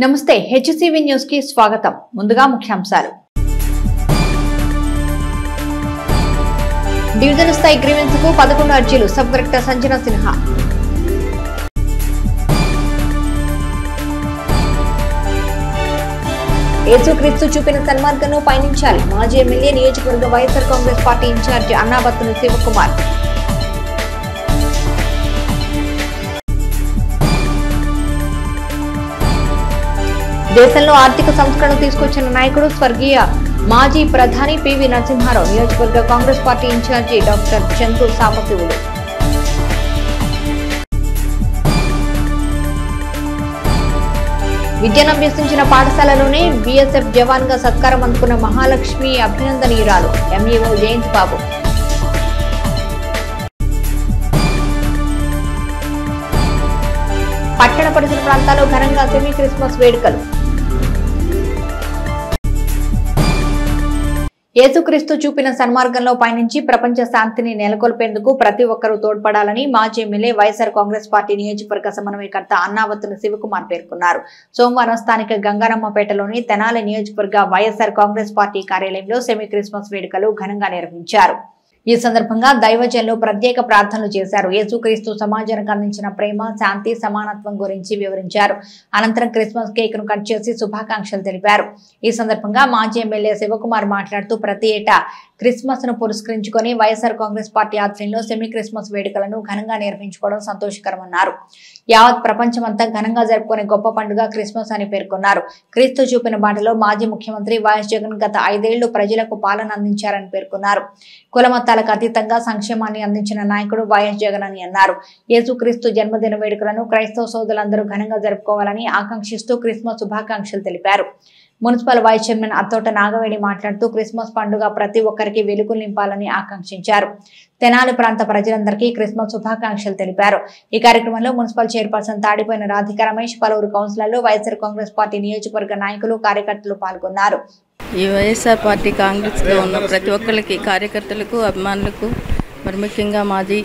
నమస్తే HCV news కి స్వాగతం. ముందుగా ముఖ్యాంశాలు. డివిజన్ స్థాయి గ్రీవెన్స్ కు 11 అర్జీలు. Sub collector Sanjana Sinha. యేసుక్రీస్తు చూపిన సన్మార్గంలో పయనించాలి. మాజీ ఎమ్మెల్యే నియోజకవర్గ వైఎస్ఆర్ కాంగ్రెస్ పార్టీ ఇన్ఛార్జి అన్నాబత్తుని శివకుమార్. దేశంలో ఆర్థిక సంస్కరణ తీసుకొచ్చిన నాయకుడు స్వర్గీయ మాజీ ప్రధాని పివి నరసింహారావు. నియోజకవర్గ Congress party incharge doctor Chandu Sambasivudu. విద్యను అభ్యసించిన పాఠశాలలోనే బీఎస్ఎఫ్ జవాన్ గా సత్కారం అందుకున్న మహాలక్ష్మి అభినందనీయురాలు ఎంఈఓ జయంత్ బాబు. పట్టణ పరిసర ప్రాంతాల్లో ఘనంగా సెమీ క్రిస్మస్ వేడుకలు. యేసుక్రీస్తు చూపిన సన్మార్గంలో పయనించి ప్రపంచ శాంతిని నెలకొల్పేందుకు ప్రతి ఒక్కరూ తోడ్పడాలని మాజీ ఎమ్మెల్యే వైఎస్ఆర్ కాంగ్రెస్ పార్టీ నియోజకవర్గ సమన్వయకర్త అన్నాబత్తుని శివకుమార్ పేర్కొన్నారు. సోమవారం స్థానిక గంగారమ్మపేటలోని తెనాలి నియోజకవర్గ వైఎస్ఆర్ కాంగ్రెస్ పార్టీ కార్యాలయంలో సెమీ క్రిస్మస్ వేడుకలు ఘనంగా నిర్వహించారు. ఈ సందర్భంగా దైవజనులు ప్రత్యేక ప్రార్థనలు చేశారు. యేసుక్రీస్తు సమాజానికి అందించిన ప్రేమ, శాంతి, సమానత్వం గురించి వివరించారు. అనంతరం క్రిస్మస్ కేక్ ను కట్ చేసి శుభాకాంక్షలు తెలిపారు. ఈ సందర్భంగా మాజీ ఎమ్మెల్యే శివకుమార్ మాట్లాడుతూ ప్రతి ఏటా క్రిస్మస్ ను పురస్కరించుకొని వైఎస్ఆర్ కాంగ్రెస్ పార్టీ ఆధ్వర్యంలో సెమీ క్రిస్మస్ వేడుకలను ఘనంగా నిర్వహించుకోవడం సంతోషకరమన్నారు. యావత్ ప్రపంచమంతా ఘనంగా జరుపుకునే గొప్ప పండుగ క్రిస్మస్ అని పేర్కొన్నారు. క్రీస్తు చూపిన బాటలో మాజీ ముఖ్యమంత్రి వైఎస్ జగన్ గత 5 ఏళ్లు ప్రజలకు పాలన అందించారని పేర్కొన్నారు. కులమతాలకు అతీతంగా సంక్షేమాన్ని అందించిన నాయకుడు వైఎస్ జగన్ అని అన్నారు. యేసుక్రీస్తు జన్మదిన వేడుకలను క్రైస్తవ సోదరులందరూ ఘనంగా జరుపుకోవాలని ఆకాంక్షిస్తూ క్రిస్మస్ శుభాకాంక్షలు తెలిపారు. మున్సిపల్ వైస్ చైర్మన్ అత్తోట నాగవేడి మాట్లాడుతూ క్రిస్మస్ పండుగ ప్రతి ఒక్కరికి వెలుగులు నింపాలని ఆకాంక్షించారు. తెనాలి ప్రాంత ప్రజలందరికీ క్రిస్మస్ శుభాకాంక్షలు తెలిపారు. ఈ కార్యక్రమంలో మున్సిపల్ చైర్పర్సన్ తాడిపోయిన రాధిక రమేష్, పలువురు కౌన్సిలర్లు, వైఎస్ఆర్ కాంగ్రెస్ పార్టీ నియోజకవర్గ నాయకులు, కార్యకర్తలు పాల్గొన్నారు. ఈ వైఎస్ఆర్ పార్టీ కాంగ్రెస్లో ఉన్న ప్రతి ఒక్కరికి, కార్యకర్తలకు, అభిమానులకు, మరి ముఖ్యంగా మాజీ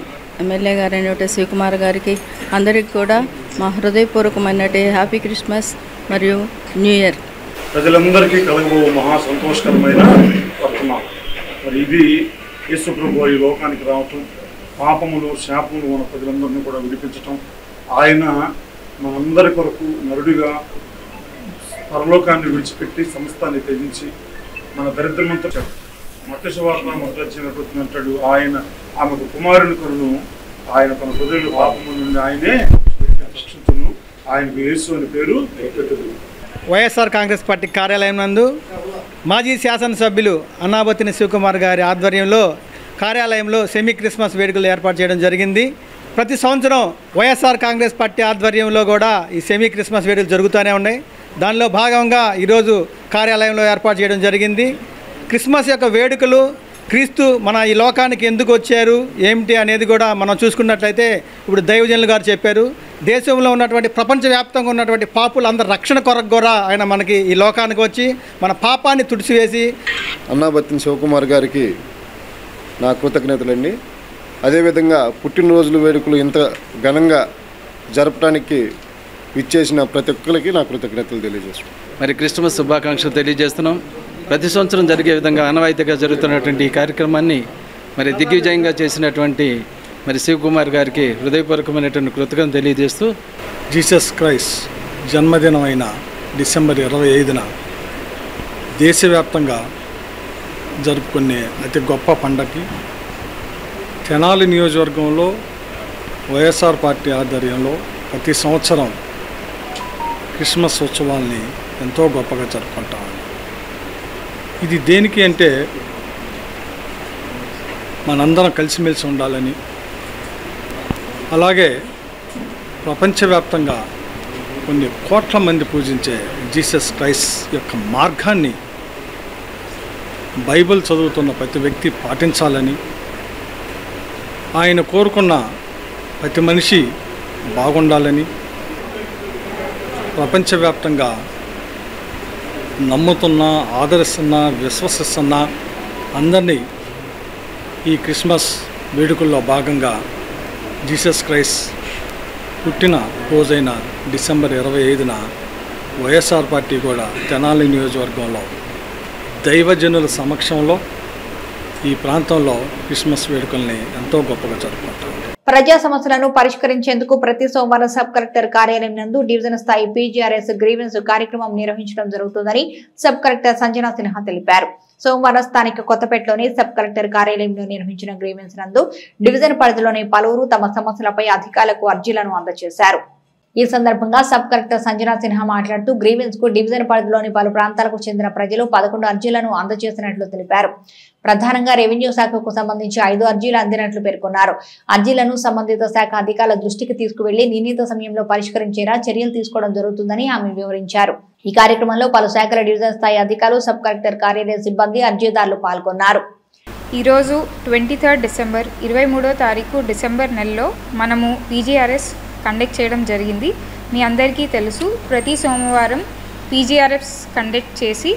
ఎమ్మెల్యే గారైన శివకుమార్ గారికి అందరికీ కూడా మా హృదయపూర్వకమైనటువంటి హ్యాపీ క్రిస్మస్ మరియు న్యూ ఇయర్. ప్రజలందరికీ కలగబో మహా సంతోషకరమైన వర్తమానం. మరి ఇది యేసు ప్రభువు ఈ లోకానికి రావటం, పాపములు, శాపములు ఉన్న ప్రజలందరినీ కూడా విడిపించటం, ఆయన మనందరి కొరకు నరుడిగా పరలోకాన్ని విడిచిపెట్టి సమస్తాన్ని త్యజించి మన దరిద్రమంతా మత్స్య సువార్త మొదలొచ్చినట్టు ఆయన ఆమెకు కుమారుని కొను ఆయన తన హృదయంలో పాపముల నుండి ఆయనే రక్షించును. ఆయనకు యేసు అని పేరు పెట్టదు. వైఎస్ఆర్ కాంగ్రెస్ పార్టీ కార్యాలయం నందు మాజీ శాసనసభ్యులు అన్నాబత్తుని శివకుమార్ గారి ఆధ్వర్యంలో కార్యాలయంలో సెమీ క్రిస్మస్ వేడుకలు ఏర్పాటు చేయడం జరిగింది. ప్రతి సంవత్సరం వైఎస్ఆర్ కాంగ్రెస్ పార్టీ ఆధ్వర్యంలో కూడా ఈ సెమీ క్రిస్మస్ వేడుకలు జరుగుతూనే ఉన్నాయి. దానిలో భాగంగా ఈరోజు కార్యాలయంలో ఏర్పాటు చేయడం జరిగింది. క్రిస్మస్ యొక్క వేడుకలు, క్రీస్తు మన ఈ లోకానికి ఎందుకు వచ్చారు, ఏమిటి అనేది కూడా మనం చూసుకున్నట్లయితే ఇప్పుడు దైవజనులు గారు చెప్పారు. దేశంలో ఉన్నటువంటి ప్రపంచవ్యాప్తంగా ఉన్నటువంటి పాపులందరూ రక్షణ కొరకు కూడా ఆయన మనకి ఈ లోకానికి వచ్చి మన పాపాన్ని తుడిచివేసి. అన్నాబత్తుని శివకుమార్ గారికి నా కృతజ్ఞతలండి. అదేవిధంగా పుట్టినరోజుల వేడుకలు ఇంత ఘనంగా జరపడానికి విచ్చేసిన ప్రతి ఒక్కరికి నా కృతజ్ఞతలు తెలియజేస్తున్నాం. మరి క్రిస్మస్ శుభాకాంక్షలు తెలియజేస్తున్నాం. ప్రతి సంవత్సరం జరిగే విధంగా ఆనవాయితీగా జరుగుతున్నటువంటి ఈ కార్యక్రమాన్ని మరి దిగ్విజయంగా చేసినటువంటి మరి శివకుమార్ గారికి హృదయపూర్వకమైనటువంటి కృతజ్ఞతలు తెలియజేస్తూ, జీసస్ క్రైస్ట్ జన్మదినమైన డిసెంబర్ 25న దేశవ్యాప్తంగా జరుపుకునే అతి గొప్ప పండగకి తెనాలి నియోజకవర్గంలో వైఎస్ఆర్ పార్టీ ఆధ్వర్యంలో ప్రతి సంవత్సరం క్రిస్మస్ ఉత్సవాల్ని ఎంతో గొప్పగా జరుపుకుంటాం. ఇది దేనికి అంటే మనందరం కలిసిమెలిసి ఉండాలని, అలాగే ప్రపంచవ్యాప్తంగా కొన్ని కోట్ల మంది పూజించే జీసస్ క్రైస్ట్ యొక్క మార్గాన్ని బైబిల్ చదువుతున్న ప్రతి వ్యక్తి పాటించాలని, ఆయన కోరుకున్న ప్రతి మనిషి బాగుండాలని, ప్రపంచవ్యాప్తంగా నమ్ముతున్నా, ఆదరిస్తున్నా, విశ్వసిస్తున్నా అందరినీ ఈ క్రిస్మస్ వేడుకల్లో భాగంగా జీసస్ క్రైస్ట్ పుట్టిన రోజైన డిసెంబర్ 25న వైఎస్ఆర్ పార్టీ కూడా తెనాలి నియోజకవర్గంలో దైవజనుల సమక్షంలో ఈ ప్రాంతంలో క్రిస్మస్ వేడుకల్ని ఎంతో గొప్పగా జరుపుకుంటారు. ప్రజా సమస్యలను పరిష్కరించేందుకు ప్రతి సోమవారం సబ్ కలెక్టర్ కార్యాలయం నందు డివిజన్ స్థాయి పీజీఆర్ఎస్ గ్రీవెన్స్ కార్యక్రమం నిర్వహించడం జరుగుతుందని సబ్ కలెక్టర్ సంజనా సిన్హా తెలిపారు. సోమవారం స్థానిక కొత్తపేటలోని సబ్ కలెక్టర్ కార్యాలయంలో నిర్వహించిన గ్రీవెన్స్ నందు డివిజన్ పరిధిలోని పలువురు తమ సమస్యలపై అధికారులకు అర్జీలను అందజేశారు. ఈ సందర్భంగా సబ్ కలెక్టర్ సంజనా సిన్హా మాట్లాడుతూ గ్రీవెన్స్ కు డివిజన్ పరిధిలోని పలు ప్రాంతాలకు చెందిన ప్రజలు 11 అర్జీలను అందజేసినట్లు తెలిపారు. ప్రధానంగా రెవెన్యూ శాఖకు సంబంధించి 5 అర్జీలు అందినట్లు పేర్కొన్నారు. అర్జీలను సంబంధిత శాఖ అధికారుల దృష్టికి తీసుకువెళ్లి నిర్ణీత సమయంలో పరిష్కరించేలా చర్యలు తీసుకోవడం జరుగుతుందని ఆమె వివరించారు. ఈ కార్యక్రమంలో పలు శాఖల డివిజన్ స్థాయి అధికారులు, సబ్ కలెక్టర్ కార్యాలయ సిబ్బంది, అర్జీదారులు పాల్గొన్నారు. ఈరోజు 23 డిసెంబర్ 23వ తారీఖు డిసెంబర్ నెలలో మనము పీజీఆర్ఎస్ కండక్ట్ చేయడం జరిగింది. మీ అందరికీ తెలుసు, ప్రతి సోమవారం పీజీఆర్ఎస్ కండక్ట్ చేసి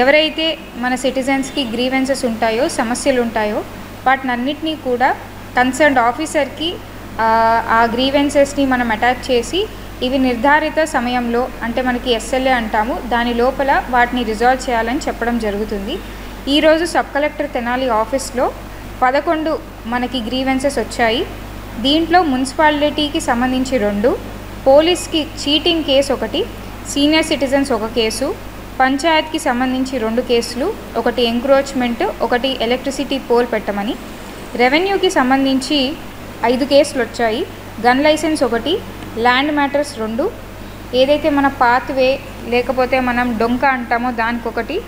ఎవరైతే మన సిటిజన్స్కి గ్రీవెన్సెస్ ఉంటాయో, సమస్యలు ఉంటాయో వాటినన్నిటినీ కూడా కన్సర్న్డ్ ఆఫీసర్కి ఆ గ్రీవెన్సెస్ని మనం అటాచ్ చేసి ఇవి నిర్ధారిత సమయంలో, అంటే మనకి ఎస్ఎల్ఏ అంటాము, దాని లోపల వాటిని రిజాల్వ్ చేయాలని చెప్పడం జరుగుతుంది. ఈరోజు సబ్ కలెక్టర్ తెనాలి ఆఫీస్లో 11 మనకి గ్రీవెన్సెస్ వచ్చాయి. దీంట్లో మున్సిపాలిటీకి సంబంధించి 2, పోలీస్కి cheating case 1, senior citizens 1 case, పంచాయత్కి సంబంధించి 2 కేసులు, 1 ఎంక్రోచ్మెంట్, 1 ఎలక్ట్రిసిటీ పోల్ పెట్టమని, రెవెన్యూకి సంబంధించి 5 కేసులు వచ్చాయి. గన్ లైసెన్స్ 1, ల్యాండ్ మ్యాటర్స్ 2, ఏదైతే మన పాత్వే లేకపోతే మనం డొంక అంటామో దానికి 1,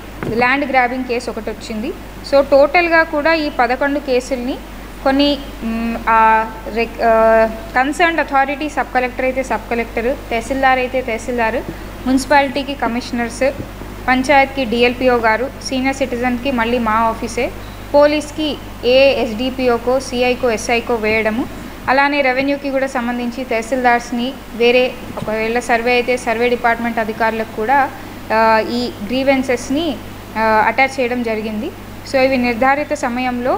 ల్యాండ్ గ్రాబింగ్ కేసు 1 వచ్చింది. సో టోటల్గా కూడా ఈ 11 కేసుల్ని కొన్ని కన్సర్న్డ్ అథారిటీ, సబ్ కలెక్టర్ అయితే సబ్ కలెక్టర్, తహసీల్దార్ అయితే తహసీల్దార్, మున్సిపాలిటీకి కమిషనర్స్, పంచాయత్కి డిఎల్పిఓ గారు, సీనియర్ సిటిజన్కి మళ్ళీ మా ఆఫీసే, పోలీస్కి ఏ ఎస్డిపిఓకో, సిఐకో, ఎస్ఐకో వేయడము, అలానే రెవెన్యూకి కూడా సంబంధించి తహసీల్దార్స్ని వేరే, ఒకవేళ సర్వే అయితే సర్వే డిపార్ట్మెంట్ అధికారులకు కూడా ఈ గ్రీవెన్సెస్ని అటాచ్ చేయడం జరిగింది. సో ఇవి నిర్ధారిత సమయంలో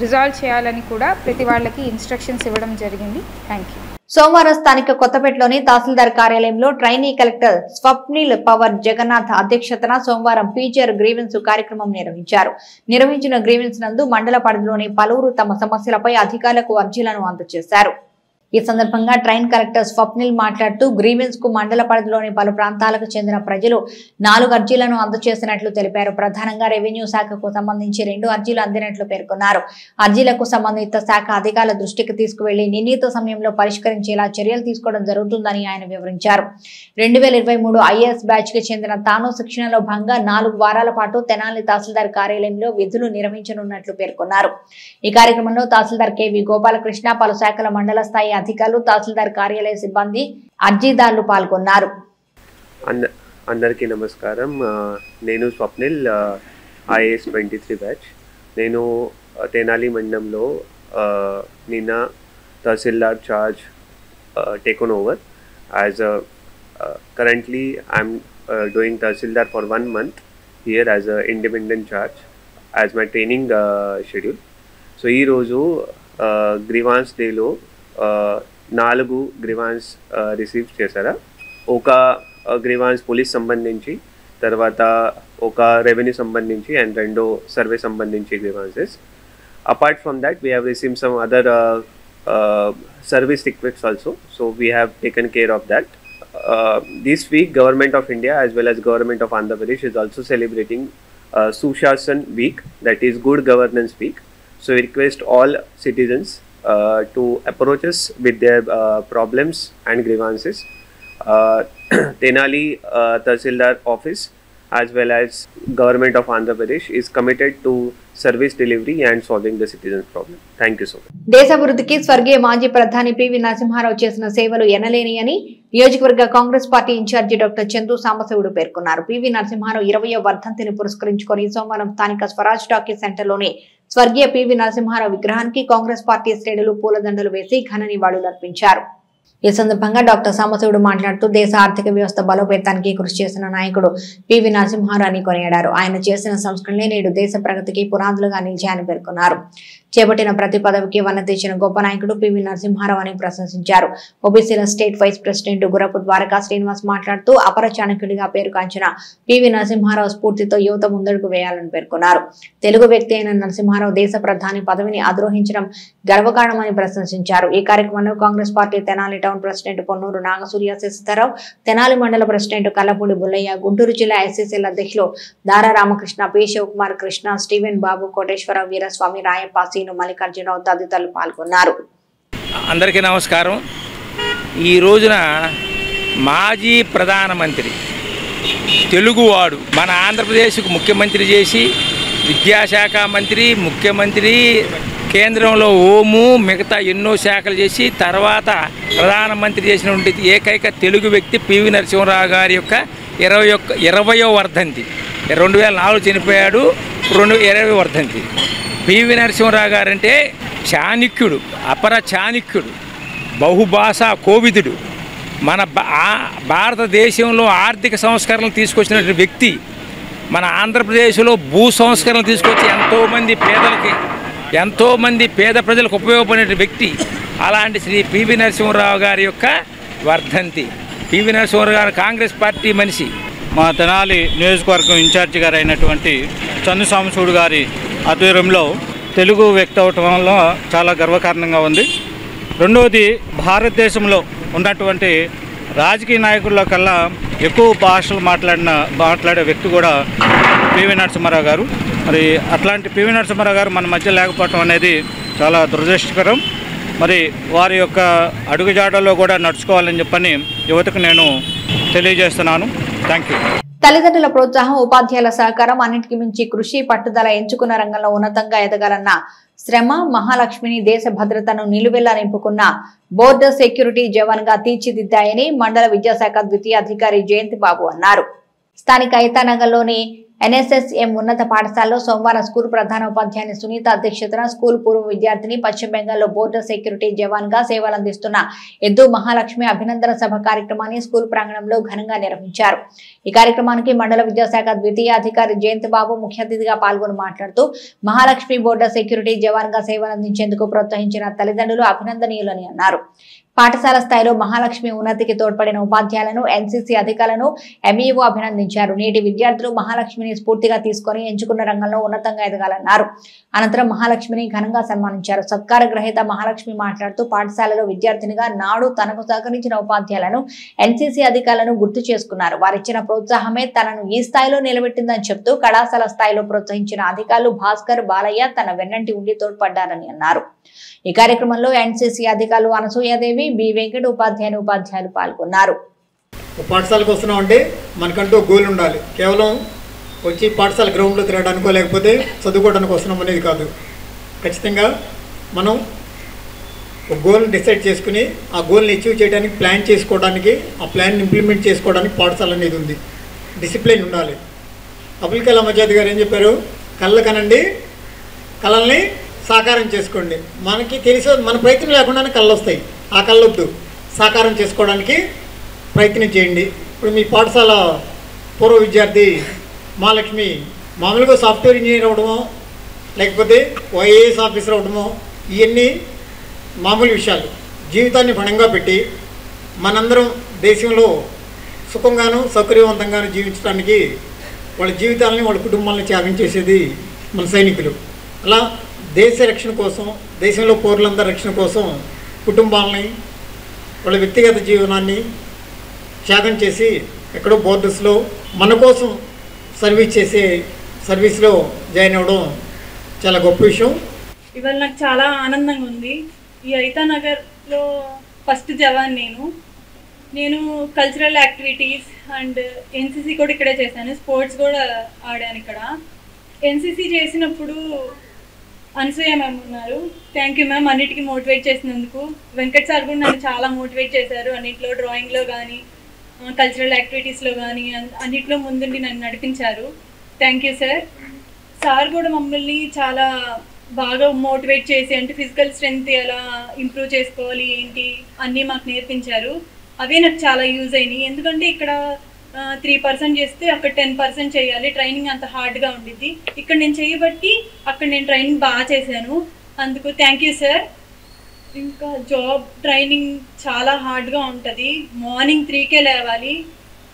రిజాల్వ్ చేయాలని కూడా ప్రతి వాళ్ళకి ఇన్స్ట్రక్షన్స్ ఇవ్వడం జరిగింది. Thank you. సోమవారం స్థానిక కొత్తపేటలోని తహసీల్దార్ కార్యాలయంలో ట్రైనీ కలెక్టర్ స్వప్నిల్ పవర్ జగన్నాథ్ అధ్యక్షతన సోమవారం పీజీఆర్ గ్రీవెన్స్ కార్యక్రమం నిర్వహించారు. నిర్వహించిన గ్రీవెన్స్ నందు మండల పరిధిలోని పలువురు తమ సమస్యలపై అధికారులకు అర్జీలను అందజేశారు. ఈ సందర్భంగా ట్రైన్ కలెక్టర్ స్వప్నిల్ మాట్లాడుతూ గ్రీవెన్స్ కు మండల పరిధిలోని పలు ప్రాంతాలకు చెందిన ప్రజలు 4 అర్జీలను అందజేసినట్లు తెలిపారు. ప్రధానంగా రెవెన్యూ శాఖకు సంబంధించి 2 అర్జీలు అందినట్లు పేర్కొన్నారు. అర్జీలకు సంబంధిత శాఖ అధికారుల దృష్టికి తీసుకువెళ్లి నిర్ణీత సమయంలో పరిష్కరించేలా చర్యలు తీసుకోవడం జరుగుతుందని ఆయన వివరించారు. 2023 ఐఏఎస్ బ్యాచ్ కి చెందిన తాను శిక్షణలో భాగంగా 4 వారాల పాటు తెనాలి తహసీల్దార్ కార్యాలయంలో విధులు నిర్వహించనున్నట్లు పేర్కొన్నారు. ఈ కార్యక్రమంలో తహసీల్దార్ కెవి గోపాలకృష్ణ, పలు శాఖల మండల స్థాయి అధికారులు, తహసీల్దార్ కార్యాలయ సిబ్బంది, అర్జీదారులు పాల్గొన్నారు. అందరికీ నమస్కారం. నేను స్వప్నిల్, ఐఏఎస్ 23 బ్యాచ్. నేను తెనాలి మండలంలో నిన్న tahsildar charge taken over. As currently I'm doing tahsildar for 1 month here as a independent charge as my training schedule. So ఈరోజు గ్రీవాన్స్ డేలో 4 గ్రీవాన్స్ రిసీవ్ చేశారా. ఒక గ్రీవాన్స్ పోలీస్ సంబంధించి, తర్వాత ఒక రెవెన్యూ సంబంధించి అండ్ 2 సర్వే సంబంధించి grievances. Apart from that we have receive some other service requests also. So we have taken care of that. This week Government of India as well as Government of Andhra Pradesh is also celebrating Sushasan Week, that is Good Governance Week. So we request all citizens to approach us with their problems and grievances. Tenali Tahsildar office as well as Government of Andhra Pradesh is committed to service delivery and solving the citizens' problem. Thank you so much. దేశాభివృద్ధికి స్వర్గీయ మాజీ ప్రధాని పివి నరసింహారావు చేసిన సేవలు ఎనలేని అని నియోజకవర్గ Congress party incharge doctor Chandu Sambasivudu పేర్కొన్నారు. పివి నరసింహారావు 20వ వర్ధంతిని పురస్కరించుకొని సోమవారం స్థానిక స్వరాజ్ టాకీస్ సెంటర్లోని స్వర్గీయ పివి నరసింహారావు విగ్రహానికి కాంగ్రెస్ పార్టీ శ్రేణులు పూలదండలు వేసి ఘన నివాళులర్పించారు. ఈ సందర్భంగా డాక్టర్ సాంబశివుడు మాట్లాడుతూ దేశ ఆర్థిక వ్యవస్థ బలోపేతానికి కృషి చేసిన నాయకుడు పివి నరసింహారావుని కొనియాడారు. ఆయన చేసిన సంస్కరణలే నేడు దేశ ప్రగతికి పునాదులుగా నిలిచాయని పేర్కొన్నారు. చేపట్టిన ప్రతి పదవికి వన్న తెచ్చిన గొప్ప నాయకుడు పివి నరసింహారావు అని ప్రశంసించారు. ఓబీసీల state vice president Gurapu Dwaraka Srinivas మాట్లాడుతూ అపర చాణక్యుడిగా పేరుగాంచిన పివి నరసింహారావు స్ఫూర్తితో యువత ముందడుగు వేయాలని పేర్కొన్నారు. తెలుగు వ్యక్తి అయిన నరసింహారావు దేశ ప్రధాని పదవిని అధిరోహించడం గర్వకారణమని ప్రశంసించారు. ఈ కార్యక్రమంలో Congress party Tenali town president Ponnuru Nagasurya Sasidhara Rao, Tenali మండల ప్రెసిడెంట్ కల్లపూడి బుల్లయ్య, గుంటూరు జిల్లా ఎస్సీసీల అధ్యక్షులు దారా రామకృష్ణ, పి శివకుమార్, కృష్ణ, స్టీవెన్ బాబు, కోటేశ్వరరావు, వీరస్వామి, రాయప్ప, మల్లికార్జునరావు తదితరులు పాల్గొన్నారు. అందరికీ నమస్కారం. ఈ రోజున మాజీ ప్రధానమంత్రి తెలుగువాడు మన ఆంధ్రప్రదేశ్కు ముఖ్యమంత్రి చేసి విద్యాశాఖ మంత్రి, ముఖ్యమంత్రి, కేంద్రంలో హోము, మిగతా ఎన్నో శాఖలు చేసి తర్వాత ప్రధానమంత్రి చేసినటువంటి ఏకైక తెలుగు వ్యక్తి పివి నరసింహారావు గారి యొక్క 20వ వర్ధంతి. 2004 చనిపోయాడు, 2020వ వర్ధంతి. పివి నరసింహారావు గారంటే చాణక్యుడు, అపర చాణక్యుడు, బహుభాషా కోవిదుడు, మన భారతదేశంలో ఆర్థిక సంస్కరణలు తీసుకొచ్చినటువంటి వ్యక్తి, మన ఆంధ్రప్రదేశ్లో భూ సంస్కరణలు తీసుకొచ్చి ఎంతోమంది పేద ప్రజలకు ఉపయోగపడే వ్యక్తి. అలాంటి శ్రీ పివి నరసింహారావు గారి యొక్క వర్ధంతి. పివి నరసింహారావు గారు కాంగ్రెస్ పార్టీ మనిషి. మా తెనాలి నియోజకవర్గం ఇన్ఛార్జి గారు అయినటువంటి చందు సాంబశివుడు గారి ఆధ్వర్యంలో తెలుగు వ్యక్తి అవటం వల్ల చాలా గర్వకారణంగా ఉంది. రెండవది, భారతదేశంలో ఉన్నటువంటి రాజకీయ నాయకుల్లో కల్లా ఎక్కువ భాషలు మాట్లాడే వ్యక్తి కూడా పివి నరసింహారావు గారు. మరి అట్లాంటి పివి నరసింహారావు గారు మన మధ్య లేకపోవటం అనేది చాలా దురదృష్టకరం. మరి వారి యొక్క అడుగుజాడల్లో కూడా నడుచుకోవాలని చెప్పని యువతకు నేను తెలియజేస్తున్నాను. Thank you. తల్లిదండ్రుల ప్రోత్సాహం, ఉపాధ్యాయుల సహకారం, అన్నిటికీ మించి కృషి, పట్టుదల, ఎంచుకున్న రంగంలో ఉన్నతంగా ఎదగాలన్న శ్రమ, మహాలక్ష్మిని దేశ భద్రతను నిలువెల్లా నింపుకున్న బోర్డర్ సెక్యూరిటీ జవాన్ గా తీర్చిదిద్దాయని మండల విద్యాశాఖ ద్వితీయ అధికారి జయంతి బాబు అన్నారు. స్థానిక ఐతానగర్లోని ఎన్ఎస్ఎస్ఎం ఉన్నత పాఠశాలలో సోమవారం స్కూల్ ప్రధాన ఉపాధ్యాయుని సునీత అధ్యక్షతన స్కూల్ పూర్వ విద్యార్థిని పశ్చిమ బెంగాల్లో బోర్డర్ సెక్యూరిటీ జవాన్ గా సేవలందిస్తున్న ఎద్దు మహాలక్ష్మి అభినందన సభ కార్యక్రమాన్ని స్కూల్ ప్రాంగణంలో ఘనంగా నిర్వహించారు. ఈ కార్యక్రమానికి మండల విద్యాశాఖ ద్వితీయ అధికారి జయంతి బాబు ముఖ్య అతిథిగా పాల్గొని మాట్లాడుతూ మహాలక్ష్మి బోర్డర్ సెక్యూరిటీ జవాన్ గా సేవలందించేందుకు ప్రోత్సహించిన తల్లిదండ్రులు అభినందనీయులని అన్నారు. పాఠశాల స్థాయిలో మహాలక్ష్మి ఉన్నతికి తోడ్పడిన ఉపాధ్యాయులను, ఎన్సీసీ అధికారులను ఎంఈఓ అభినందించారు. నేటి విద్యార్థులు మహాలక్ష్మిని స్ఫూర్తిగా తీసుకుని ఎంచుకున్న రంగంలో ఉన్నతంగా ఎదగాలన్నారు. అనంతరం మహాలక్ష్మిని ఘనంగా సన్మానించారు. సత్కార గ్రహీత మహాలక్ష్మి మాట్లాడుతూ పాఠశాలలో విద్యార్థినిగా నాడు తనకు సహకరించిన ఉపాధ్యాయులను, ఎన్సీసీ అధికారులను గుర్తు చేసుకున్నారు. వారిచ్చిన ప్రోత్సాహమే తనను ఈ స్థాయిలో నిలబెట్టిందని చెప్తూ కళాశాల స్థాయిలో ప్రోత్సహించిన అధికారులు భాస్కర్, బాలయ్య తన వెన్నంటి ఉండి తోడ్పడ్డారని అన్నారు. ఈ కార్యక్రమంలో ఎన్సీసీ అధికారులు అనసూయాదేవి, బి వెంకట, ఉపాధ్యాయులు పాల్గొన్నారు. పాఠశాలకు వస్తున్నాం అంటే మనకంటూ గోల్ ఉండాలి. కేవలం వచ్చి పాఠశాల గ్రౌండ్లో తిరగడానికో లేకపోతే చదువుకోవడానికి వస్తున్నాం అనేది కాదు. ఖచ్చితంగా మనం ఒక గోల్ని డిసైడ్ చేసుకుని ఆ గోల్ని అచీవ్ చేయడానికి ప్లాన్ చేసుకోవడానికి, ఆ ప్లాన్ని ఇంప్లిమెంట్ చేసుకోవడానికి పాఠశాల అనేది ఉంది. డిసిప్లిన్ ఉండాలి. అబుల్ కలాం ఆజాద్ గారు ఏం చెప్పారు? కళ్ళ కనండి, కళల్ని సాకారం చేసుకోండి. మనకి తెలిసే మన ప్రయత్నం లేకుండానే కళ్ళు వస్తాయి. ఆ కళ్ళొద్దు, సాకారం చేసుకోవడానికి ప్రయత్నం చేయండి. ఇప్పుడు మీ పాఠశాల పూర్వ విద్యార్థి మహాలక్ష్మి మామూలుగా సాఫ్ట్వేర్ ఇంజనీర్ అవ్వడమో లేకపోతే ఐఏఎస్ ఆఫీసర్ అవ్వడమో ఇవన్నీ మామూలు విషయాలు. జీవితాన్ని పణంగా పెట్టి మనందరం దేశంలో సుఖంగాను సౌకర్యవంతంగాను జీవించడానికి వాళ్ళ జీవితాలని, వాళ్ళ కుటుంబాలను త్యాగం చేసేది మన సైనికులు. అలా దేశ రక్షణ కోసం, దేశంలో పౌరులందరి రక్షణ కోసం కుటుంబాలని, వాళ్ళ వ్యక్తిగత జీవనాన్ని త్యాగం చేసి ఎక్కడో బోర్డర్స్లో మన కోసం సర్వీస్లో జాయిన్ అవ్వడం చాలా గొప్ప విషయం. ఇవాళ నాకు చాలా ఆనందంగా ఉంది. ఈ ఐతానగర్లో ఫస్ట్ జవాన్ నేను కల్చరల్ యాక్టివిటీస్ అండ్ ఎన్సీసీ కూడా ఇక్కడే చేశాను. స్పోర్ట్స్ కూడా ఆడాను ఇక్కడ. ఎన్సీసీ చేసినప్పుడు అనసూయ మ్యామ్ ఉన్నారు. థ్యాంక్ యూ మ్యామ్, అన్నిటికీ మోటివేట్ చేసినందుకు. వెంకట్ సార్ కూడా నన్ను చాలా మోటివేట్ చేశారు. అన్నింటిలో డ్రాయింగ్లో కానీ, కల్చరల్ యాక్టివిటీస్లో కానీ అన్నింటిలో ముందుండి నన్ను నడిపించారు. Thank you sir. సార్ కూడా మమ్మల్ని చాలా బాగా మోటివేట్ చేసి, అంటే ఫిజికల్ స్ట్రెంగ్త్ ఎలా ఇంప్రూవ్ చేసుకోవాలి ఏంటి అన్నీ మాకు నేర్పించారు. అవే నాకు చాలా యూజ్ అయినాయి. ఎందుకంటే ఇక్కడ 3% చేస్తే అక్కడ 10% చేయాలి. ట్రైనింగ్ అంత హార్డ్గా ఉండిద్ది. ఇక్కడ నేను చేయబట్టి అక్కడ నేను ట్రైనింగ్ బాగా చేశాను. అందుకు థ్యాంక్ యూ సార్. ఇంకా జాబ్ ట్రైనింగ్ చాలా హార్డ్గా ఉంటుంది. మార్నింగ్ 3కే లేవాలి.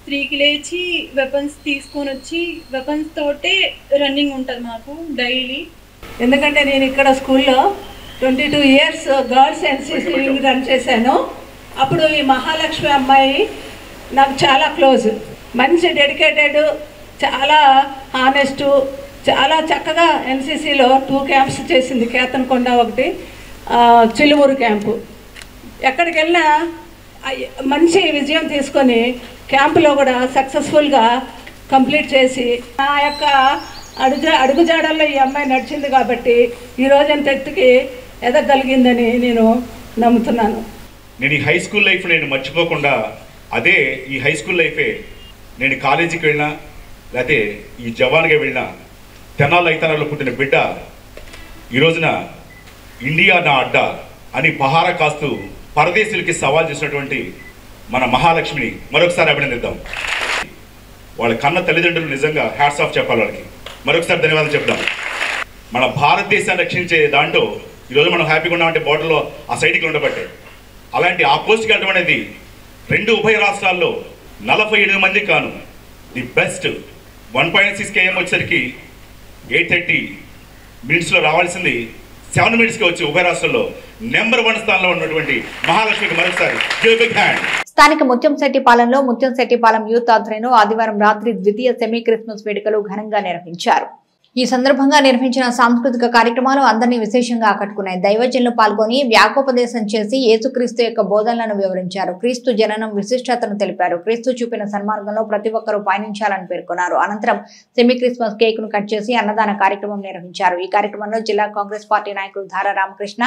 3కి లేచి వెపన్స్ తీసుకొని వచ్చి వెపన్స్ తోటే రన్నింగ్ ఉంటుంది మాకు డైలీ. ఎందుకంటే నేను ఇక్కడ స్కూల్లో 22 ఇయర్స్ గర్ల్స్ ఎన్సీసీ రన్ చేశాను. అప్పుడు ఈ మహాలక్ష్మి అమ్మాయి నాకు చాలా క్లోజ్, మంచి డెడికేటెడ్, చాలా హానెస్టు, చాలా చక్కగా ఎన్సీసీలో 2 క్యాంప్స్ చేసింది. కేతన్కొండ ఒకటి, చిలుమూరు క్యాంపు. ఎక్కడికి వెళ్ళినా మంచి విజయం తీసుకొని క్యాంపులో కూడా సక్సెస్ఫుల్గా కంప్లీట్ చేసి నా యొక్క అడుగుజాడల్లో ఈ అమ్మాయి నడిచింది కాబట్టి ఈరోజు అంత ఎత్తుకి ఎదగలిగిందని నేను నమ్ముతున్నాను. నేను ఈ హై స్కూల్ లైఫ్ నేను మర్చిపోకుండా అదే ఈ హై స్కూల్ లైఫే నేను కాలేజీకి వెళ్ళినా లేకపోతే ఈ జవాన్గా వెళ్ళినా తెనాలి ఐతనాల్లో పుట్టిన బిడ్డ ఈ రోజున ఇండియా నా అడ్డా అని పహారా కాస్తూ పరదేశీలకి సవాల్ చేసినటువంటి మన మహాలక్ష్మిని మరొకసారి అభినందిద్దాం. వాళ్ళ కన్న తల్లిదండ్రులు నిజంగా హ్యాట్స్ ఆఫ్ చెప్పాలి. వాళ్ళకి మరొకసారి ధన్యవాదాలు చెప్దాం. మన భారతదేశాన్ని రక్షించే దాంట్లో ఈరోజు మనం హ్యాపీగా ఉన్నామంటే బోర్డర్లో ఆ సైడ్కి ఉండబట్టే. అలాంటి ఆ పోస్ట్కి వెళ్ళడం అనేది 2 ఉభయ రాష్ట్రాల్లో 47 మంది కాను ది బెస్ట్ 1.6 km వచ్చేసరికి 8:30 మినిట్స్లో రావాల్సింది 7 మినిట్స్కి వచ్చి ఉభయ రాష్ట్రాల్లో నెంబర్ 1 స్థానంలో ఉన్నటువంటి మహాలక్ష్మికి మరొకసారి బిగ్ హ్యాండ్. స్థానిక ముత్యంశెట్టిపాలెంలో ముత్యంశెట్టిపాలెం యూత్ ఆధ్వర్యంలో ఆదివారం రాత్రి ద్వితీయ సెమీ క్రిస్మస్ వేడుకలు ఘనంగా నిర్వహించారు. ఈ సందర్భంగా నిర్వహించిన సాంస్కృతిక కార్యక్రమాలు అందరినీ విశేషంగా ఆకట్టుకున్నాయి. దైవజనులు పాల్గొని వ్యాకోపదేశం చేసి యేసుక్రీస్తు యొక్క బోధనలను వివరించారు. క్రీస్తు జననం విశిష్టతను తెలిపారు. క్రీస్తు చూపిన సన్మార్గంలో ప్రతి ఒక్కరూ పయనించాలని పేర్కొన్నారు. అనంతరం సెమీ క్రిస్మస్ కేక్ ను కట్ చేసి అన్నదాన కార్యక్రమం నిర్వహించారు. ఈ కార్యక్రమంలో జిల్లా కాంగ్రెస్ పార్టీ నాయకులు ధార రామకృష్ణ,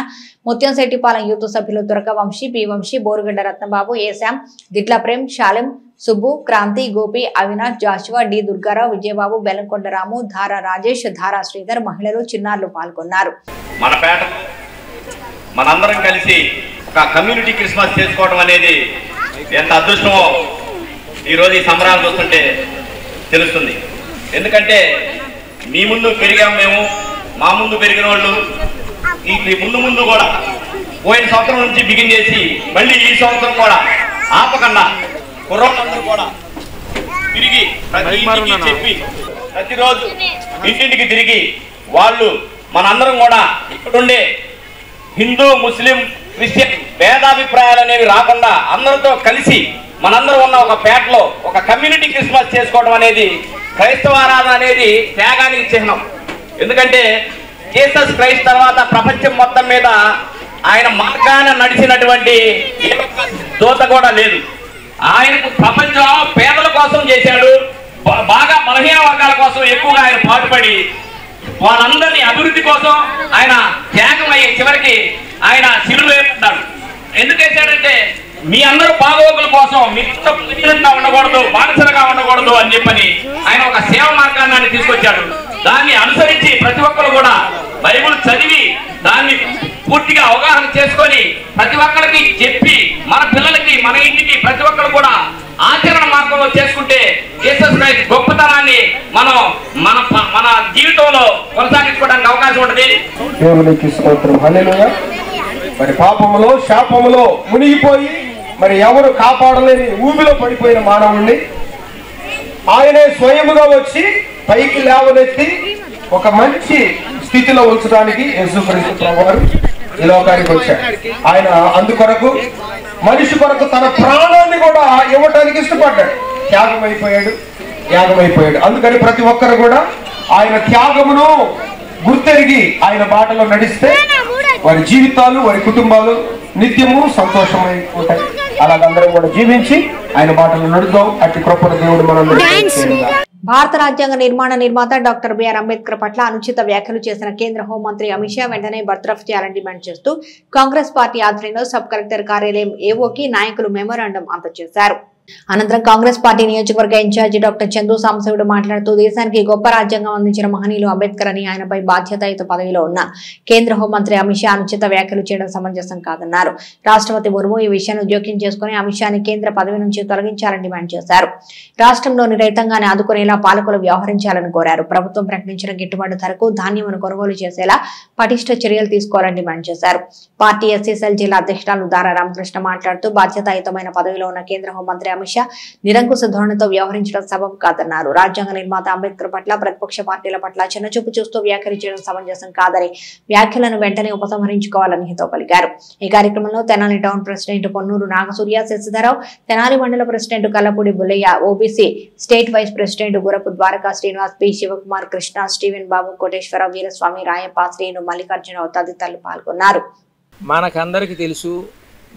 ముత్యంశెట్టిపాలెం యూత్ సభ్యులు దుర్గ వంశీ, పి వంశీ, బోరుగడ్డ రత్నబాబు, ఏశాం, దిట్ల ప్రేమ్, శాలెం, సుబ్బు, క్రాంతి, గోపి, అవినాష్, జాషువా, డి దుర్గారావు, విజయబాబు, బెల్లంకొండ రాము, ధారా రాజేష్, ధారా శ్రీధర్, మహిళలు, చిన్నారులు పాల్గొన్నారు. మన పేట మనందరం కలిసి ఒక కమ్యూనిటీ క్రిస్మస్ చేసుకోవడం అనేది ఎంత అదృష్టమో ఈరోజు ఈ సంబరాలు చూస్తుంటే తెలుస్తుంది. ఎందుకంటే మీ ముందు పెరిగాం మేము, మా ముందు పెరిగిన వాళ్ళు ఈ ముందు కూడా పోయిన సంవత్సరం నుంచి బిగిన్ చేసి మళ్ళీ ఈ సంవత్సరం కూడా ఆపకుండా కుర్రోళ్ళందరూ కూడా తిరిగి ప్రతి ఇంటికి చెప్పి ప్రతిరోజు ఇంటింటికి తిరిగి వాళ్ళు మనందరం కూడా ఇక్కడుండే హిందూ, ముస్లిం, క్రిస్టియన్ భేదాభిప్రాయాలు అనేవి రాకుండా అందరితో కలిసి మనందరం ఉన్న ఒక పేటలో ఒక కమ్యూనిటీ క్రిస్మస్ చేసుకోవడం అనేది క్రైస్తవ ఆరాధన అనేది త్యాగానికి చిహ్నం. ఎందుకంటే జీసస్ క్రైస్ట్ తర్వాత ప్రపంచం మొత్తం మీద ఆయన మార్గాన నడిచినటువంటి ఏ ఒక్క దూత కూడా లేదు. ఆయనకు ప్రపంచం పేదల కోసం చేశాడు, బాగా బలహీన వర్గాల కోసం ఎక్కువగా ఆయన పాటుపడి వాళ్ళందరినీ అభివృద్ధి కోసం ఆయన త్యాగం అయ్యే చివరికి ఆయన శిలువ వేయబడ్డాడు. ఎందుకు వేశాడంటే మీ అందరూ బాగోగుల కోసం మీరు ఉండకూడదు, బానిసలుగా ఉండకూడదు అని చెప్పని ఆయన ఒక సేవ మార్గాన్ని ఆయన తీసుకొచ్చాడు. దాన్ని అనుసరించి ప్రతి ఒక్కరు కూడా బైబిల్ చదివి దాన్ని పూర్తిగా అవగాహన చేసుకొని ప్రతి ఒక్కరికి చెప్పి మన పిల్లలకి మన ఇంటికి ప్రతి ఒక్కరు కూడా ఆచరణ మార్గంలో చేసుకుంటే జీసస్ క్రైస్ట్ గొప్పతనాన్ని మనం మన మన జీవితంలో కొనసాగించుకోవడానికి అవకాశం ఉంటుంది. దేవునికి స్తోత్రం, హల్లెలూయా. మరి పాపములో శాపములో మునిగిపోయి మరి ఎవరు కాపాడలేని ఊబిలో పడిపోయిన మానవుణ్ణి ఆయనే స్వయముగా వచ్చి పైకి లేవనెత్తి ఒక మంచి స్థితిలో ఉంచడానికి యేసుక్రీస్తు ప్రభువారు ఈ లోకానికి వచ్చాడు. ఆయన అందుకొరకు మనిషి కొరకు తన ప్రాణాన్ని కూడా ఇవ్వటానికి ఇష్టపడ్డాడు. త్యాగమైపోయాడు. అందుకని ప్రతి ఒక్కరు కూడా ఆయన త్యాగమును గుర్తెరిగి ఆయన బాటలో నడిస్తే వారి జీవితాలు, వారి కుటుంబాలు నిత్యము సంతోషమై ఉంటాయి. అలాగందరం కూడా జీవించి ఆయన బాటలో నడుద్దాం. అట్టి కృపణ దేవుడు మనందరికీ. భారత రాజ్యాంగ నిర్మాత డాక్టర్ బిఆర్ అంబేద్కర్ పట్ల అనుచిత వ్యాఖ్యలు చేసిన కేంద్ర హోంమంత్రి అమిత్ షా వెంటనే బర్తరఫ్ చేయాలని డిమాండ్ చేస్తూ కాంగ్రెస్ పార్టీ ఆధ్వర్యంలో సబ్ కలెక్టర్ కార్యాలయం ఏవోకి నాయకులు మెమోరాండం అందజేశారు. అనంతరం కాంగ్రెస్ పార్టీ నియోజకవర్గ ఇన్ఛార్జి డాక్టర్ చందు సాంబశివుడు మాట్లాడుతూ దేశానికి గొప్ప రాజ్యాంగం అందించిన మహనీయులు అంబేద్కర్ అని, ఆయనపై బాధ్యతాయుత పదవిలో ఉన్న కేంద్ర హోంమంత్రి అమిత్ షా అనుచిత వ్యాఖ్యలు చేయడం సమంజసం కాదన్నారు. రాష్ట్రపతి ముర్ము ఈ విషయాన్ని జోక్యం చేసుకుని అమిత్ షాని కేంద్ర పదవి నుంచి తొలగించాలని డిమాండ్ చేశారు. రాష్ట్రంలోని రైతాంగాన్ని ఆదుకునేలా పాలకులు వ్యవహరించాలని కోరారు. ప్రభుత్వం ప్రకటించిన గిట్టుబాటు ధరకు ధాన్యమును కొనుగోలు చేసేలా పటిష్ట చర్యలు తీసుకోవాలని డిమాండ్ చేశారు. పార్టీ ఎస్సీసీఎల్ జిల్లా అధ్యక్షురాలు దారా రామకృష్ణ మాట్లాడుతూ బాధ్యతాయుతమైన పదవిలో ఉన్న కేంద్ర హోంమంత్రి అమిత్ షా నిరంకుశ ధోరణితో వ్యవహరించడం సబబు కాదన్నారు. రాజ్యాంగ నిర్మాత అంబేద్కర్ పట్ల ప్రతిపక్ష పార్టీల పట్ల చిన్నచూపు చూస్తూ వ్యాఖ్యలు సమంజసం కాదని వ్యాఖ్యలను వెంటనే ఉపసంహరించుకోవాలని హితో పలికారు. ఈ కార్యక్రమంలో తెనాలి టౌన్ ప్రెసిడెంట్ పొన్నూరు నాగసూర్య, శశిధరరావు, తెనాలి మండల president Kallapudi Bullaiah, OBC state vice president Gurapu Dwaraka Srinivas, P Sivakumar, Krishna, Steven Babu, Koteswara, Veeraswamy, Rayappa, Srinu, Mallikarjuna Rao తదితరులు పాల్గొన్నారు. మనకందరికీ తెలుసు,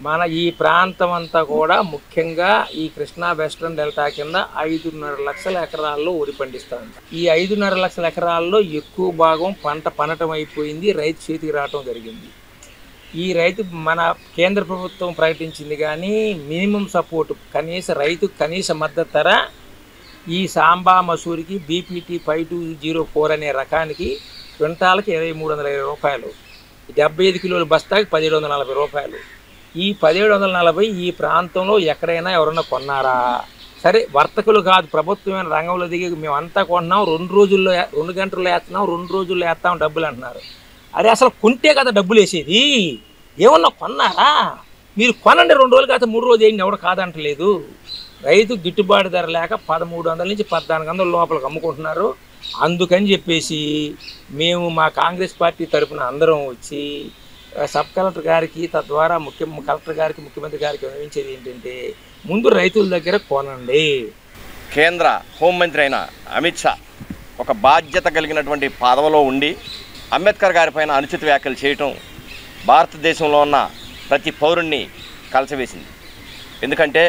మన ఈ ప్రాంతం అంతా కూడా ముఖ్యంగా ఈ కృష్ణా వెస్ట్రన్ డెల్టా కింద 5.5 లక్షల ఎకరాల్లో వరి పండిస్తాం. ఈ 5.5 లక్షల ఎకరాల్లో ఎక్కువ భాగం పంట పనటం అయిపోయింది, రైతు చేతికి రావటం జరిగింది. ఈ రైతు మన కేంద్ర ప్రభుత్వం ప్రకటించింది కానీ మినిమం సపోర్ట్ రైతు కనీస మద్దతు ధర ఈ సాంబా మసూరికి బీపీటీ 5204 అనే రకానికి క్వింటాలకి 2320 రూపాయలు, 75 కిలోల బస్తాకి 1740 రూపాయలు. ఈ 1740 ఈ ప్రాంతంలో ఎక్కడైనా ఎవరైనా కొన్నారా? సరే, వర్తకులు కాదు, ప్రభుత్వమైన రంగంలో దిగి మేమంతా కొంటున్నాం, 2 గంటల్లో వేస్తున్నాం, 2 రోజుల్లో వేస్తాం డబ్బులు అంటున్నారు. అరే అసలు కొంటే కదా డబ్బులు వేసేది, ఏమన్నా కొన్నారా? మీరు కొనండి, 2 రోజులు కాదు 3 రోజులు వేయండి, ఎవరు కాదంటలేదు. రైతు గిట్టుబాటు ధర లేక 1300 నుంచి 1400 లోపలికి అమ్ముకుంటున్నారు. అందుకని చెప్పేసి మేము మా కాంగ్రెస్ పార్టీ తరఫున అందరం వచ్చి సబ్ కలెక్టర్ గారికి, తద్వారా కలెక్టర్ గారికి, ముఖ్యమంత్రి గారికి వివరించేది ఏంటంటే ముందు రైతుల దగ్గర కొనండి. కేంద్ర హోంమంత్రి అయిన అమిత్ షా ఒక బాధ్యత కలిగినటువంటి పదవిలో ఉండి అంబేద్కర్ గారి పైన అనుచిత వ్యాఖ్యలు చేయటం భారతదేశంలో ఉన్న ప్రతి పౌరుణ్ణి కలచవేసింది. ఎందుకంటే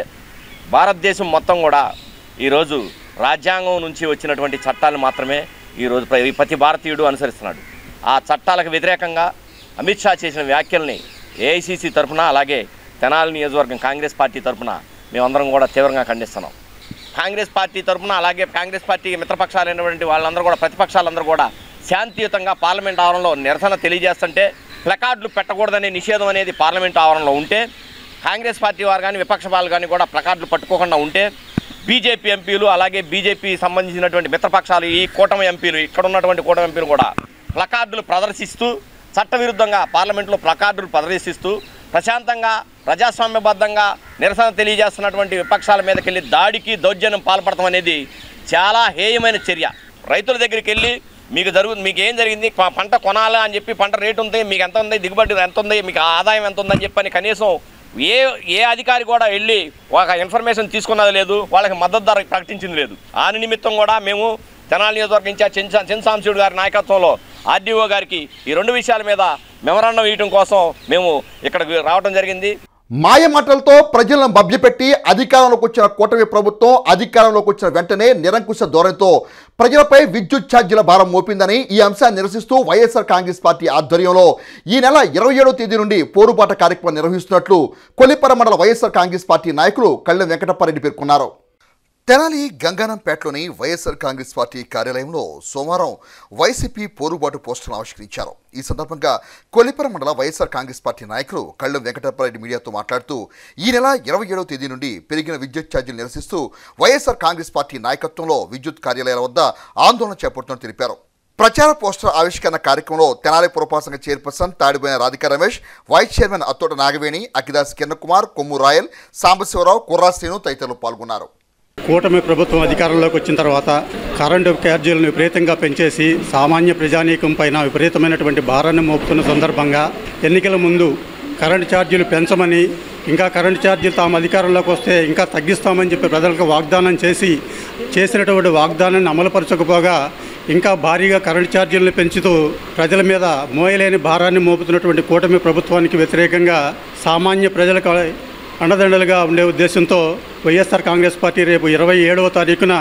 భారతదేశం మొత్తం కూడా ఈరోజు రాజ్యాంగం నుంచి వచ్చినటువంటి చట్టాలను మాత్రమే ఈరోజు ప్రతి భారతీయుడు అనుసరిస్తున్నాడు. ఆ చట్టాలకు వ్యతిరేకంగా అమిత్ షా చేసిన వ్యాఖ్యల్ని ఏఐసీసీ తరఫున, అలాగే తెనాలి నియోజకవర్గం కాంగ్రెస్ పార్టీ తరఫున మేమందరం కూడా తీవ్రంగా ఖండిస్తున్నాం. కాంగ్రెస్ పార్టీ తరఫున, అలాగే కాంగ్రెస్ పార్టీ మిత్రపక్షాలైనటువంటి వాళ్ళందరూ కూడా, ప్రతిపక్షాలందరూ కూడా శాంతియుతంగా పార్లమెంట్ ఆవరణలో నిరసన తెలియజేస్తుంటే, ప్లకార్డులు పెట్టకూడదనే నిషేధం అనేది పార్లమెంట్ ఆవరణలో ఉంటే, కాంగ్రెస్ పార్టీ వారు కానీ విపక్ష వాళ్ళు కానీ కూడా ప్లకార్డులు పట్టుకోకుండా ఉంటే, బీజేపీ ఎంపీలు, అలాగే బీజేపీ సంబంధించినటువంటి మిత్రపక్షాలు, ఈ కూటమి ఎంపీలు, ఇక్కడ ఉన్నటువంటి కూటమి ఎంపీలు కూడా ప్లకార్డులు ప్రదర్శిస్తూ, చట్టవిరుద్ధంగా పార్లమెంట్లో ప్లకార్డులు ప్రదర్శిస్తూ ప్రశాంతంగా ప్రజాస్వామ్యబద్ధంగా నిరసన తెలియజేస్తున్నటువంటి విపక్షాల మీదకి వెళ్ళి దాడికి, దౌర్జన్యం పాల్పడటం అనేది చాలా హేయమైన చర్య. రైతుల దగ్గరికి వెళ్ళి మీకు ఏం జరిగింది, పంట కొనాలా అని చెప్పి, పంట రేటు ఉంది, మీకు ఎంత ఉంది, దిగుబడి ఎంత ఉంది, మీకు ఆదాయం ఎంత ఉందని చెప్పని కనీసం ఏ అధికారి కూడా వెళ్ళి ఒక ఇన్ఫర్మేషన్ తీసుకున్నది లేదు, వాళ్ళకి మద్దతు ధర ప్రకటించింది లేదు. ఆ నిమిత్తం కూడా మేము తెనాలి నియోజకవర్గ ఇన్ఛార్జ్ చంద్రసాంబశివుడు గారి నాయకత్వంలో ఆర్డీఓ గారికి ఈ 2 విషయాల మీద మెమరాండం ఇవ్వడం కోసం మేము ఇక్కడికి రావడం జరిగింది. మాయమాటలతో ప్రజలను మభ్యపెట్టి అధికారంలోకి వచ్చిన కూటమి ప్రభుత్వం అధికారంలోకి వచ్చిన వెంటనే నిరంకుశ ధోరణితో ప్రజలపై విద్యుత్ ఛార్జీల భారం మోపిందని ఈ అంశాన్ని నిరసిస్తూ వైఎస్ఆర్ కాంగ్రెస్ పార్టీ ఆధ్వర్యంలో ఈ నెల 27వ తేదీ నుండి పోరుబాట కార్యక్రమం నిర్వహిస్తున్నట్లు కొల్లిపర మండల వైఎస్ఆర్ కాంగ్రెస్ పార్టీ నాయకులు కళ్ళెం వెంకటప్పారెడ్డి పేర్కొన్నారు. తెనాలి గంగానంపేటలోని వైఎస్ఆర్ కాంగ్రెస్ పార్టీ కార్యాలయంలో సోమవారం వైసీపీ పోరుబాటు పోస్టర్ను ఆవిష్కరించారు. ఈ సందర్భంగా కొల్లిపర మండల వైఎస్ఆర్ కాంగ్రెస్ పార్టీ నాయకులు కళ్ళెం వెంకటప్పారెడ్డి మీడియాతో మాట్లాడుతూ ఈ నెల 27వ తేదీ నుండి పెరిగిన విద్యుత్ ఛార్జీలు నిరసిస్తూ వైఎస్ఆర్ కాంగ్రెస్ పార్టీ నాయకత్వంలో విద్యుత్ కార్యాలయాల వద్ద ఆందోళన చేపడుతున్నట్టు తెలిపారు. ప్రచార పోస్టర్ ఆవిష్కరణ కార్యక్రమంలో తెనాలి పురపాలక సంఘ chairperson తాడిపోయిన Radhika Ramesh, vice chairman Attota Nagaveni, Akhidas కిరణకుమార్, కొమ్ము రాయల్, సాంబశివరావు, కుర్రాశ్రీను తదితరులు పాల్గొన్నారు. కూటమి ప్రభుత్వం అధికారంలోకి వచ్చిన తర్వాత కరెంటు ఛార్జీలను విపరీతంగా పెంచేసి సామాన్య ప్రజానీకం పైన విపరీతమైనటువంటి భారాన్ని మోపుతున్న సందర్భంగా ఎన్నికల ముందు కరెంటు ఛార్జీలు పెంచమని, ఇంకా కరెంటు ఛార్జీలు తాము అధికారంలోకి వస్తే ఇంకా తగ్గిస్తామని చెప్పి ప్రజలకు వాగ్దానం చేసినటువంటి వాగ్దానాన్ని అమలుపరచకపోగా ఇంకా భారీగా కరెంటు ఛార్జీలను పెంచుతూ ప్రజల మీద మోయలేని భారాన్ని మోపుతున్నటువంటి కూటమి ప్రభుత్వానికి వ్యతిరేకంగా సామాన్య ప్రజలకు అండదండలుగా ఉండే ఉద్దేశంతో వైఎస్ఆర్ కాంగ్రెస్ పార్టీ రేపు 27వ తారీఖున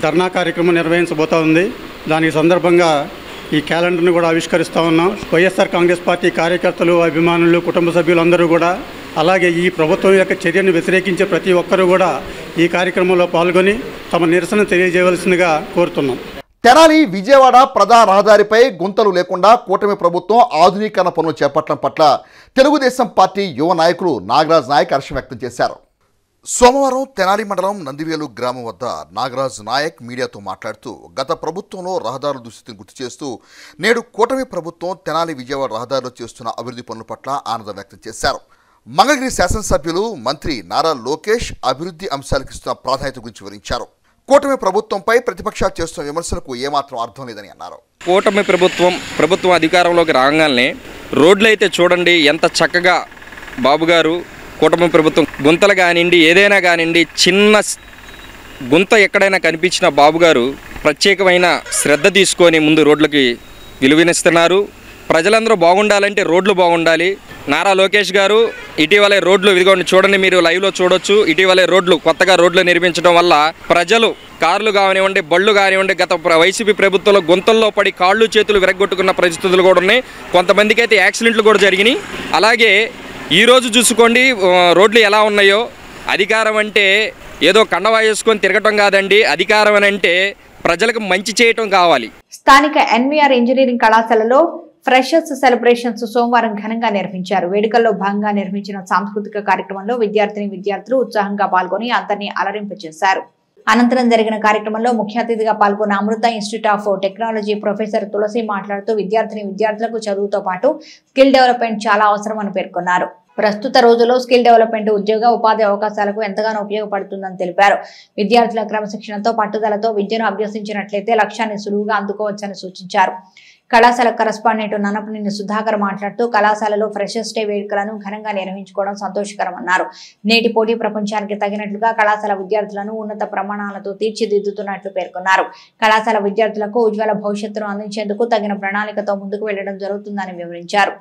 ధర్నా కార్యక్రమం నిర్వహించబోతా ఉంది. దానికి సందర్భంగా ఈ క్యాలెండర్ను కూడా ఆవిష్కరిస్తూ ఉన్నాం. వైఎస్ఆర్ కాంగ్రెస్ పార్టీ కార్యకర్తలు, అభిమానులు, కుటుంబ సభ్యులందరూ కూడా అలాగే ఈ ప్రభుత్వం యొక్క చర్యను వ్యతిరేకించే ప్రతి ఒక్కరూ కూడా ఈ కార్యక్రమంలో పాల్గొని తమ నిరసన తెలియజేయవలసిందిగా కోరుతున్నాం. తెనాలి విజయవాడ ప్రధాన రహదారిపై గుంతలు లేకుండా కూటమి ప్రభుత్వం ఆధునీకరణ పనులు చేపట్టడం పట్ల తెలుగుదేశం పార్టీ యువ నాయకులు నాగరాజ్ నాయక్ హర్షం వ్యక్తం చేశారు. సోమవారం తెనాలి మండలం నందివేలు గ్రామం వద్ద నాగరాజ్ నాయక్ మీడియాతో మాట్లాడుతూ గత ప్రభుత్వంలో రహదారుల దుస్థితిని గుర్తు చేస్తూ నేడు కూటమి ప్రభుత్వం తెనాలి విజయవాడ రహదారిలో చేస్తున్న అభివృద్ధి పనుల పట్ల ఆనందం వ్యక్తం చేశారు. మంగళగిరి శాసనసభ్యులు మంత్రి నారా లోకేష్ అభివృద్ధి అంశాలకు ఇస్తున్న ప్రాధాన్యత గురించి వివరించారు. కూటమి ప్రభుత్వంపై ప్రతిపక్షాలు చేస్తున్న విమర్శలకు ఏమాత్రం అర్థం లేదని అన్నారు. కూటమి ప్రభుత్వం అధికారంలోకి రాగానే రోడ్లు అయితే చూడండి ఎంత చక్కగా బాబు గారు కూటమి ప్రభుత్వం గుంతలు కానివ్వండి ఏదైనా కానివ్వండి చిన్న గుంత ఎక్కడైనా కనిపించిన బాబు గారు ప్రత్యేకమైన శ్రద్ధ తీసుకొని ముందు రోడ్లకి విలువనిస్తున్నారు. ప్రజలందరూ బాగుండాలంటే రోడ్లు బాగుండాలి. నారా లోకేష్ గారు ఇటీవలే రోడ్లు ఇదిగోండి చూడండి, మీరు లైవ్లో చూడొచ్చు. ఇటీవలే కొత్తగా రోడ్లు నిర్మించడం వల్ల ప్రజలు కార్లు కానివ్వండి బళ్ళు కానివ్వండి గత వైసీపీ ప్రభుత్వంలో గుంతల్లో పడి కాళ్ళు చేతులు విరగొట్టుకున్న పరిస్థితులు కూడా ఉన్నాయి. కొంతమందికి అయితే యాక్సిడెంట్లు కూడా జరిగినాయి. అలాగే ఈరోజు చూసుకోండి రోడ్లు ఎలా ఉన్నాయో. అధికారం అంటే ఏదో కండవా వేసుకొని తిరగటం కాదండి. అధికారం అని అంటే ప్రజలకు మంచి చేయటం కావాలి. స్థానిక ఎన్వీఆర్ ఇంజనీరింగ్ కళాశాలలో ఫ్రెషర్స్ సెలబ్రేషన్స్ సోమవారం ఘనంగా నిర్వహించారు. వేడుకల్లో భాగంగా నిర్వహించిన సాంస్కృతిక కార్యక్రమంలో విద్యార్థులు ఉత్సాహంగా పాల్గొని అందరినీ అలరింపజేశారు. అనంతరం జరిగిన కార్యక్రమంలో ముఖ్య అతిథిగా పాల్గొన్న అమృత ఇన్స్టిట్యూట్ ఆఫ్ టెక్నాలజీ ప్రొఫెసర్ తులసి మాట్లాడుతూ విద్యార్థులకు చదువుతో పాటు స్కిల్ డెవలప్మెంట్ చాలా అవసరమని పేర్కొన్నారు. ప్రస్తుత రోజుల్లో స్కిల్ డెవలప్మెంట్ ఉద్యోగ ఉపాధి అవకాశాలకు ఎంతగానో ఉపయోగపడుతుందని తెలిపారు. విద్యార్థుల క్రమశిక్షణతో పట్టుదలతో విద్యను అభ్యసించినట్లయితే లక్ష్యాన్ని సులువుగా అందుకోవచ్చని సూచించారు. కళాశాల కరస్పాండెంట్ నన్నపనేని సుధాకర్ మాట్లాడుతూ కళాశాలలో ఫ్రెషర్స్ డే వేడుకలను ఘనంగా నిర్వహించుకోవడం సంతోషకరమన్నారు. నేటి పోటీ ప్రపంచానికి తగినట్లుగా కళాశాల విద్యార్థులను ఉన్నత ప్రమాణాలతో తీర్చిదిద్దుతున్నట్లు పేర్కొన్నారు. కళాశాల విద్యార్థులకు ఉజ్వల భవిష్యత్తును అందించేందుకు తగిన ప్రణాళికతో ముందుకు వెళ్లడం జరుగుతుందని వివరించారు.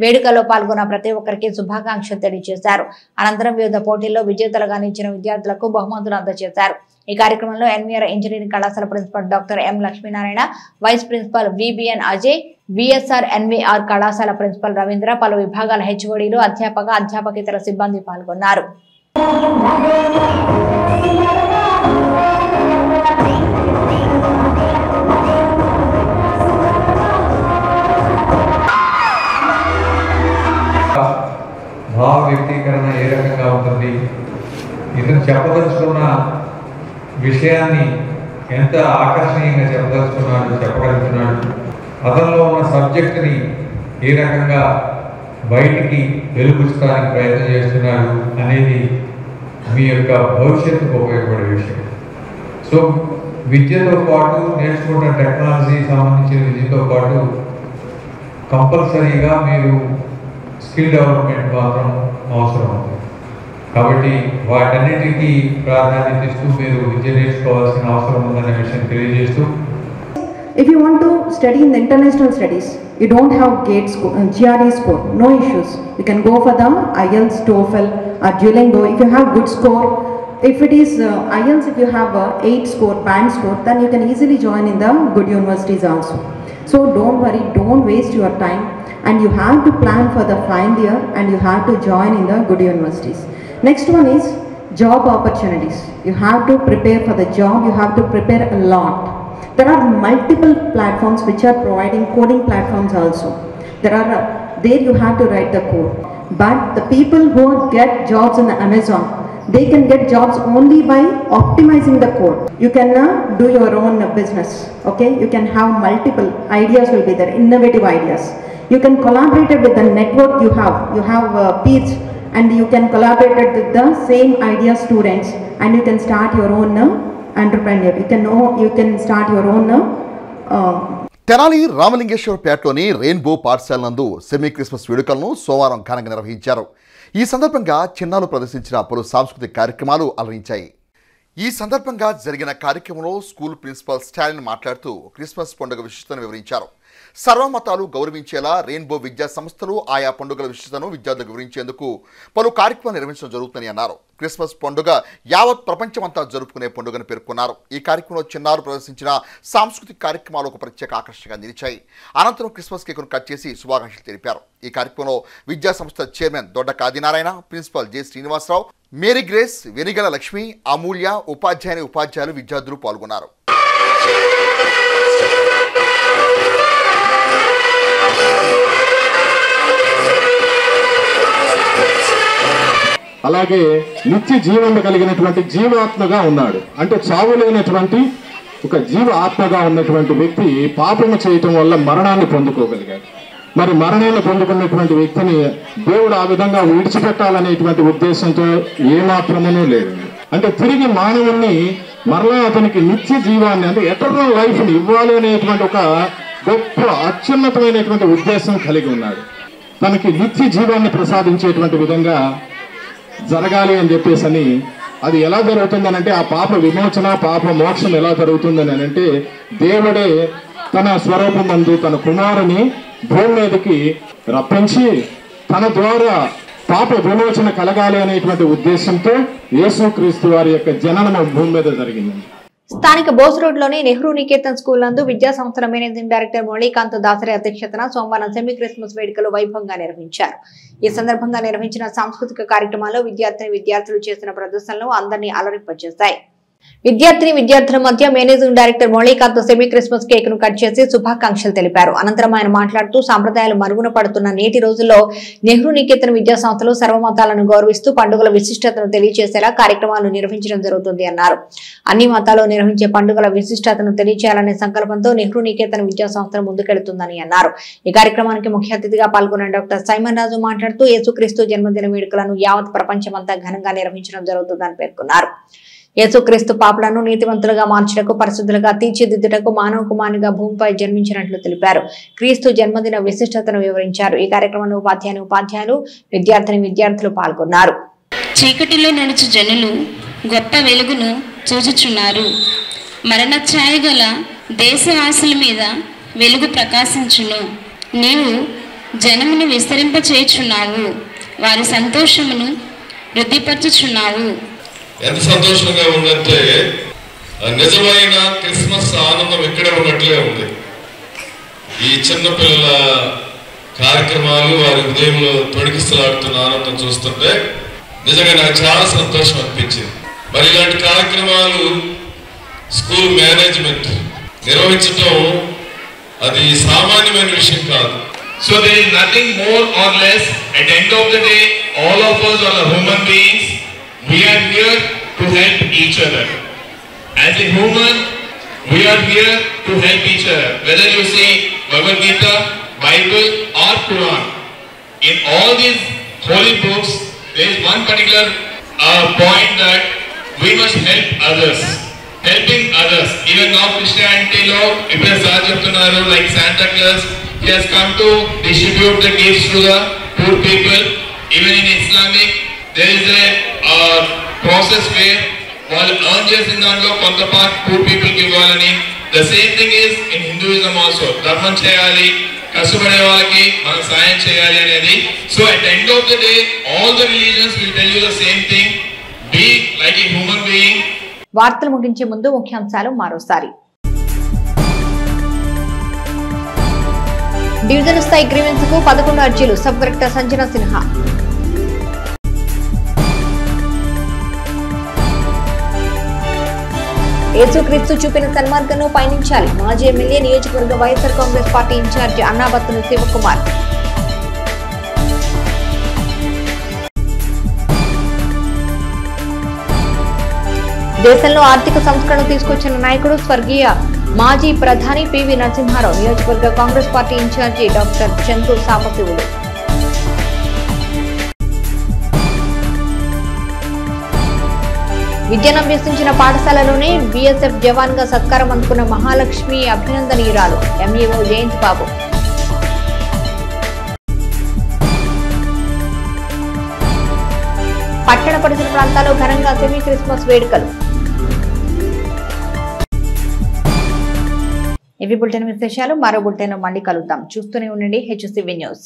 వేడుకల్లో పాల్గొన్న ప్రతి ఒక్కరికి శుభాకాంక్షలు తెలియజేశారు. అనంతరం వివిధ పోటీల్లో విజేతలుగా నిలిచిన విద్యార్థులకు బహుమతులు అందజేశారు. ఈ కార్యక్రమంలో ఎన్వీఆర్ ఇంజనీరింగ్ కళాశాల principal doctor M Lakshminarayana, vice principal VBN Ajay, VSR NVR కళాశాల ప్రిన్సిపల్ రవీంద్ర, పలు విభాగాల హెచ్ఓడీలు, అధ్యాపకేతర సిబ్బంది పాల్గొన్నారు. భావ వ్యక్తీకరణ ఏ రకంగా ఉంటుంది, ఇతను చెప్పదలుచుకున్న విషయాన్ని ఎంత ఆకర్షణీయంగా చెప్పగలుగుతున్నాడు, అతనిలో ఉన్న సబ్జెక్టుని ఏ రకంగా బయటికి వెలుగుచ్చడానికి ప్రయత్నం చేస్తున్నాడు అనేది మీ యొక్క భవిష్యత్తుకు ఉపయోగపడే విషయం. సో విద్యతో పాటు నేర్చుకున్న టెక్నాలజీ సంబంధించిన విద్యతో పాటు కంపల్సరీగా మీరు స్కిల్ డెవలప్మెంట్ మాత్రం అవసరం ఉంది. కాబట్టి వాటన్నిటికీ ప్రాధాన్యత ఇస్తూ మీరు విద్య నేర్చుకోవాల్సిన అవసరం ఉందనే విషయం తెలియజేస్తూ, if you want to study in the international studies, you don't have GRE score, no issues. You can go for the IELTS, TOEFL or Duolingo. If you have good score, if it is IELTS, if you have 8 score, band score, then you can easily join in the good universities also. So don't worry, don't waste your time, and you have to plan for the final year and you have to join in the good universities. Next one is job opportunities. You have to prepare for the job, you have to prepare a lot. There are multiple platforms which are providing coding platforms also. There you have to write the code. But the people who get jobs in Amazon, they can get jobs only by optimizing the code. You can do your own business, okay? You can have multiple ideas will be there, innovative ideas. You can collaborate with the network you have. You have peers and you can collaborate with the same idea students and you can start your own entrepreneur. You can start your own Tenali రామలింగేశ్వరపేటలోని rainbow పాఠశాల నందు semi Christmas వేడుకలను సోమవారం ఘనంగా నిర్వహించారు. ఈ సందర్భంగా చిన్నారులు ప్రదర్శించిన పలు సాంస్కృతిక కార్యక్రమాలు అలరించాయి. ఈ సందర్భంగా జరిగిన కార్యక్రమంలో స్కూల్ ప్రిన్సిపల్ స్టాలిన్ మాట్లాడుతూ క్రిస్మస్ పండుగ విశిష్టతను వివరించారు. సర్వమతాలు గౌరవించేలా రెయిన్బో విద్యా సంస్థలు ఆయా పండుగల విశిష్టతను విద్యార్థులకు వివరించేందుకు పలు కార్యక్రమాలు నిర్వహించడం జరుగుతుందని అన్నారు. క్రిస్మస్ పండుగ యావత్ ప్రపంచమంతా జరుపుకునే పండుగను పేర్కొన్నారు. ఈ కార్యక్రమంలో చిన్నారులు ప్రదర్శించిన సాంస్కృతిక కార్యక్రమాలు ఒక ప్రత్యేక ఆకర్షణగా నిలిచాయి. అనంతరం క్రిస్మస్ కేకును కట్ చేసి శుభాకాంక్షలు తెలిపారు. ఈ కార్యక్రమంలో విద్యా సంస్థ chairman Dodda Kadinarayana, principal J Srinivasa Rao, Mary Grace, Venigala Lakshmi, Amulya, ఉపాధ్యాయులు, విద్యార్థులు పాల్గొన్నారు. అలాగే నిత్య జీవం కలిగినటువంటి జీవాత్మగా ఉన్నాడు. అంటే చావు లేనటువంటి ఒక జీవ ఆత్మగా ఉన్నటువంటి వ్యక్తి పాపము చేయటం వల్ల మరణాన్ని పొందుకోగలిగాడు. మరి మరణాన్ని పొందుకున్నటువంటి వ్యక్తిని దేవుడు ఆ విధంగా విడిచిపెట్టాలనేటువంటి ఉద్దేశంతో ఏమాత్రమూ లేదు. అంటే తిరిగి మానవుణ్ణి మరలా అతనికి నిత్య జీవాన్ని అంటే ఎటర్నల్ లైఫ్ని ఇవ్వాలి అనేటువంటి ఒక గొప్ప అత్యున్నతమైనటువంటి ఉద్దేశం కలిగి ఉన్నాడు. తనకి నిత్య జీవాన్ని ప్రసాదించేటువంటి విధంగా జరగాలి అని చెప్పేసి అని అది ఎలా జరుగుతుందని అంటే ఆ పాప విమోచన, పాప మోక్షం ఎలా జరుగుతుందని అంటే దేవుడే తన స్వరూపమందు తన కుమారుని భూమి మీదకి రప్పించి తన ద్వారా పాప విమోచన కలగాలి అనేటువంటి ఉద్దేశంతో యేసుక్రీస్తు వారి యొక్క జననం భూమి మీద జరిగింది. స్థానిక బోస్ రోడ్లోని నెహ్రూ నికేతన్ స్కూల్ నందు విద్యా సంస్థల మేనేజింగ్ డైరెక్టర్ మురళీకాంత్ దాసరి అధ్యక్షతన సోమవారం సెమీ క్రిస్మస్ వేడుకలు వైభవంగా నిర్వహించారు. ఈ సందర్భంగా నిర్వహించిన సాంస్కృతిక కార్యక్రమాల్లో విద్యార్థులు చేసిన ప్రదర్శనలు అందరినీ అలరింపజేశాయి. విద్యార్థుల మధ్య managing director Muralikanth semi Christmas cake ను కట్ చేసి శుభాకాంక్షలు తెలిపారు. అనంతరం ఆయన మాట్లాడుతూ సాంప్రదాయాలు మరుగున పడుతున్న నేటి రోజుల్లో నెహ్రూ నికేతన్ విద్యా సంస్థలు సర్వమతాలను గౌరవిస్తూ పండుగల విశిష్టతను తెలియజేసేలా కార్యక్రమాలు నిర్వహించడం జరుగుతుంది అన్నారు. అన్ని మతాలు నిర్వహించే పండుగల విశిష్టతను తెలియజేయాలనే సంకల్పంతో నెహ్రూ నికేతన్ విద్యా సంస్థలు ముందుకెళ్తుందని అన్నారు. ఈ కార్యక్రమానికి ముఖ్య అతిథిగా పాల్గొన్న డాక్టర్ సైమన్ రాజు మాట్లాడుతూ యేసుక్రీస్తు జన్మదిన వేడుకలను యావత్ ప్రపంచమంతా ఘనంగా నిర్వహించడం జరుగుతుందని పేర్కొన్నారు. యేసుక్రీస్తు పాపులను నీతివంతులుగా మార్చుటకు, పరిశుద్ధులుగా తీర్చిదిద్దుటకు మానవ కుమారునిగా భూమిపై జన్మించినట్లు తెలిపారు. క్రీస్తు జన్మదిన విశిష్టతను వివరించారు. ఈ కార్యక్రమంలో ఉపాధ్యాయులు, విద్యార్థులు పాల్గొన్నారు. చీకటిలో నడుచు జనులు గొప్ప వెలుగును చూచుచున్నారు. మరణ ఛాయ గల దేశవాసుల మీద వెలుగు ప్రకాశించును. నీవు జనమును విస్తరింపచేయుచున్నావు, వారి సంతోషమును వృద్ధిపరచుచున్నావు. ఎంత సంతోషంగా ఉందంటే నిజమైన క్రిస్మస్ ఆనందం ఇక్కడే ఉన్నట్లే ఉంది. ఈ చిన్నపిల్లల కార్యక్రమాలు వారి హృదయంలో తొడిగిస్తలాడుతున్న ఆనందం చూస్తుంటే నిజంగా నాకు చాలా సంతోషం అనిపించింది. మరి ఇలాంటి కార్యక్రమాలు స్కూల్ మేనేజ్మెంట్ నిర్వహించడం అది సామాన్యమైన విషయం కాదు. So there is nothing more or less. At the end of the day, all of us are human beings. We are here to help each other. As a human, we are here to help each other. Whether you see Bhagavad Gita, Bible or Quran, in all these holy books, there is one particular point that we must help others. Helping others. Even now Christianity law, like Santa Claus, he has come to distribute the gifts to the poor people. Even in Islamic, there is a process where వాళ్ళు earn చేసిన దాంట్లో కొంత part poor people కి ఇవ్వాలని. The same thing is in Hinduism also. ధర్మం చేయాలి, కష్టపడే వాళ్ళకి మనం సాయం చేయాలి అనేది. So at the end of the day all the religions will tell you the same thing, be like a human being. వార్తలు ముగించే ముందు ముఖ్యాంశాలు మరోసారి. డివిజన్ స్థాయి గ్రీవెన్స్ కు 11 అర్జీలు, సబ్ కలెక్టర్ సంజన సిన్హా. యేసుక్రీస్తు చూపిన సన్మార్గంలో పయనించాలి. మాజీ ఎమ్మెల్యే, నియోజకవర్గ వైఎస్ఆర్ కాంగ్రెస్ పార్టీ ఇన్ఛార్జి అన్నాబత్తుని శివకుమార్. దేశంలో ఆర్థిక సంస్కరణ తీసుకొచ్చిన నాయకుడు స్వర్గీయ మాజీ ప్రధాని పివి నరసింహారావు. నియోజకవర్గ Congress party incharge doctor Chandru Sambasivudu. విద్యను అభ్యసించిన పాఠశాలలోనే బీఎస్ఎఫ్ జవాన్ గా సత్కారం అందుకున్న మహాలక్ష్మి అభినందనీయురాలు. ఎంఈఓ జయంత్ బాబు. పట్టణ పరిసర ప్రాంతాల్లో ఘనంగా సెమీ క్రిస్మస్ వేడుకలు. ఇవి బులెటిన్ విశేషాలు. మరో బులెటిన్ మళ్ళీ కలుద్దాం. చూస్తూనే ఉండండి HCV న్యూస్.